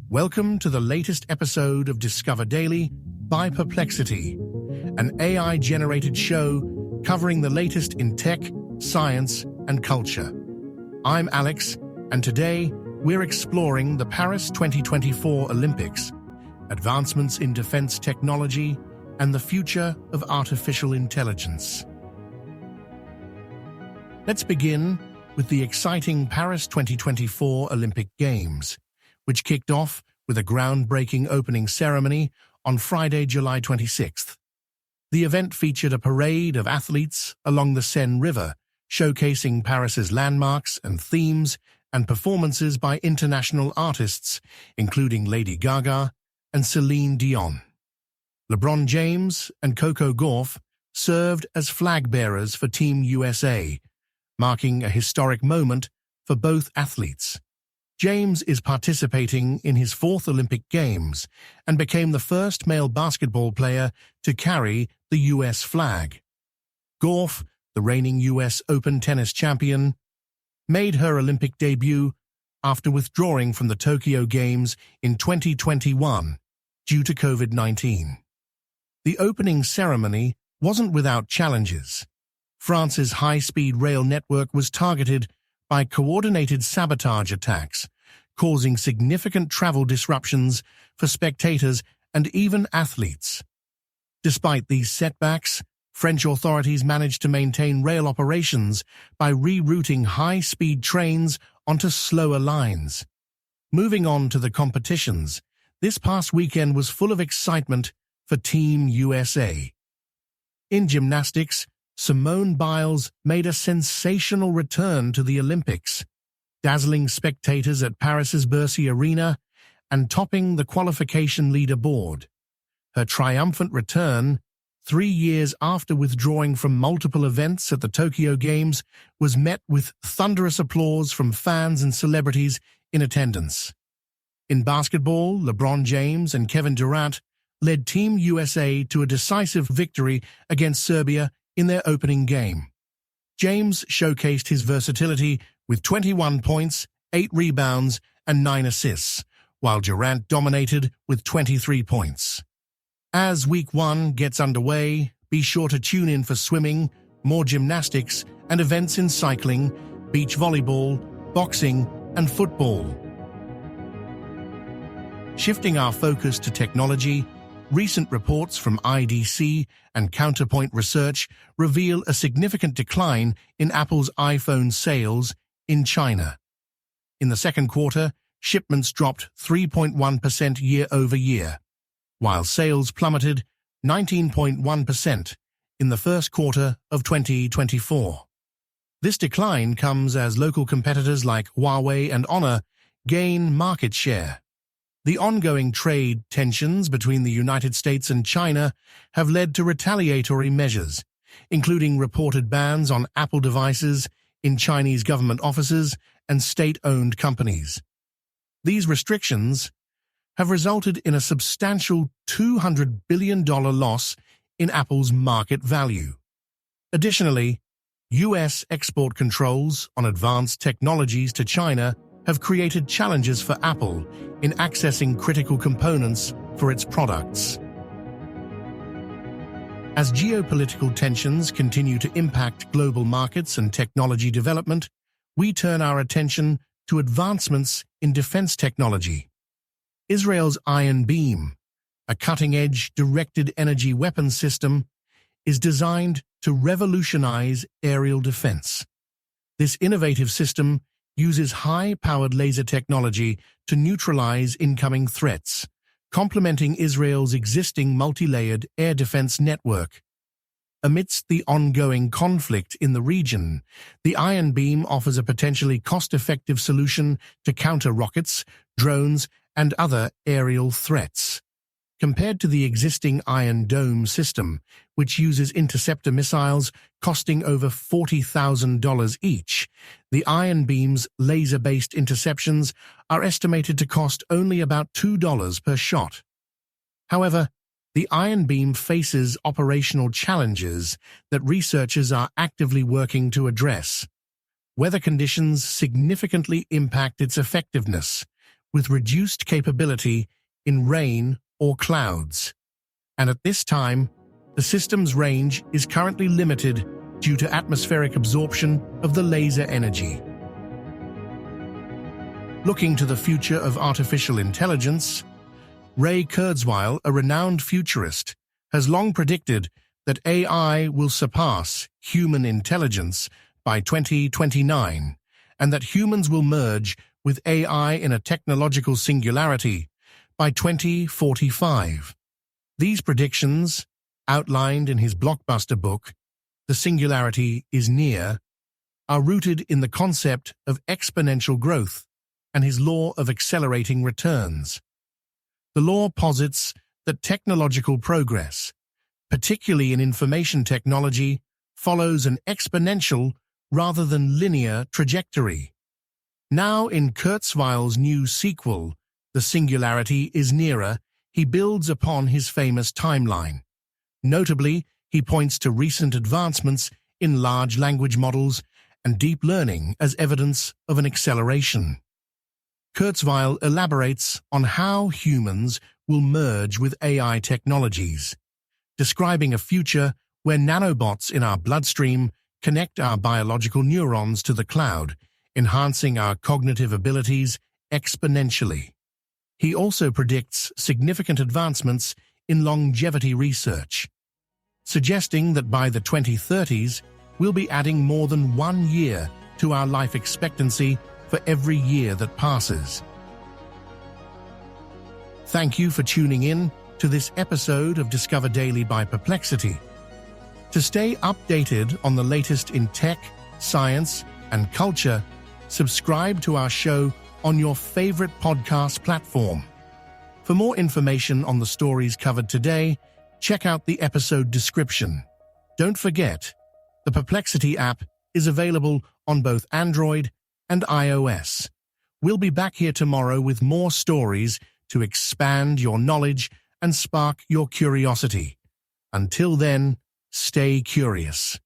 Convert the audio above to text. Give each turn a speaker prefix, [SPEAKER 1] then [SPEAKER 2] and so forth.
[SPEAKER 1] Welcome to the latest episode of Discover Daily by Perplexity, an AI-generated show covering the latest in tech, science, and culture. I'm Alex, and today we're exploring the Paris 2024 Olympics, advancements in defense technology, and the future of artificial intelligence. Let's begin with the exciting Paris 2024 Olympic Games, which kicked off with a groundbreaking opening ceremony on Friday, July 26th. The event featured a parade of athletes along the Seine River, showcasing Paris's landmarks and themes and performances by international artists, including Lady Gaga and Celine Dion. LeBron James and Coco Gauff served as flag bearers for Team USA, marking a historic moment for both athletes. James is participating in his fourth Olympic Games and became the first male basketball player to carry the U.S. flag. Gauff, the reigning U.S. Open tennis champion, made her Olympic debut after withdrawing from the Tokyo Games in 2021 due to COVID-19. The opening ceremony wasn't without challenges. France's high-speed rail network was targeted by coordinated sabotage attacks, causing significant travel disruptions for spectators and even athletes. Despite these setbacks, French authorities managed to maintain rail operations by rerouting high-speed trains onto slower lines. Moving on to the competitions, this past weekend was full of excitement for Team USA. In gymnastics, Simone Biles made a sensational return to the Olympics, dazzling spectators at Paris's Bercy Arena and topping the qualification leaderboard. Her triumphant return, 3 years after withdrawing from multiple events at the Tokyo Games, was met with thunderous applause from fans and celebrities in attendance. In basketball, LeBron James and Kevin Durant led Team USA to a decisive victory against Serbia in their opening game. James showcased his versatility with 21 points, 8 rebounds, and 9 assists, while Durant dominated with 23 points. As Week 1 gets underway, be sure to tune in for swimming, more gymnastics, and events in cycling, beach volleyball, boxing, and football. Shifting our focus to technology, recent reports from IDC and Counterpoint Research reveal a significant decline in Apple's iPhone sales in China. In the second quarter, shipments dropped 3.1% year-over-year, while sales plummeted 19.1% in the first quarter of 2024. This decline comes as local competitors like Huawei and Honor gain market share. The ongoing trade tensions between the United States and China have led to retaliatory measures, including reported bans on Apple devices in Chinese government offices and state-owned companies. These restrictions have resulted in a substantial $200 billion loss in Apple's market value. Additionally, U.S. export controls on advanced technologies to China have created challenges for Apple in accessing critical components for its products. As geopolitical tensions continue to impact global markets and technology development, we turn our attention to advancements in defense technology. Israel's Iron Beam, a cutting-edge directed energy weapons system, is designed to revolutionize aerial defense. This innovative system uses high-powered laser technology to neutralize incoming threats, complementing Israel's existing multi-layered air defense network. Amidst the ongoing conflict in the region, the Iron Beam offers a potentially cost-effective solution to counter rockets, drones, and other aerial threats. Compared to the existing Iron Dome system, which uses interceptor missiles costing over $40,000 each, the Iron Beam's laser-based interceptions are estimated to cost only about $2 per shot. However, the Iron Beam faces operational challenges that researchers are actively working to address. Weather conditions significantly impact its effectiveness, with reduced capability in rain or clouds. And at this time, the system's range is currently limited due to atmospheric absorption of the laser energy. Looking to the future of artificial intelligence, Ray Kurzweil, a renowned futurist, has long predicted that AI will surpass human intelligence by 2029, and that humans will merge with AI in a technological singularity by 2045. These predictions, outlined in his blockbuster book, The Singularity is Near, are rooted in the concept of exponential growth and his law of accelerating returns. The law posits that technological progress, particularly in information technology, follows an exponential rather than linear trajectory. Now, in Kurzweil's new sequel, The Singularity is Nearer, he builds upon his famous timeline. Notably, he points to recent advancements in large language models and deep learning as evidence of an acceleration. Kurzweil elaborates on how humans will merge with AI technologies, describing a future where nanobots in our bloodstream connect our biological neurons to the cloud, enhancing our cognitive abilities exponentially. He also predicts significant advancements in longevity research, suggesting that by the 2030s, we'll be adding more than 1 year to our life expectancy for every year that passes. Thank you for tuning in to this episode of Discover Daily by Perplexity. To stay updated on the latest in tech, science, and culture, subscribe to our show on your favorite podcast platform. For more information on the stories covered today, check out the episode description. Don't forget, the Perplexity app is available on both Android and iOS. We'll be back here tomorrow with more stories to expand your knowledge and spark your curiosity. Until then, stay curious.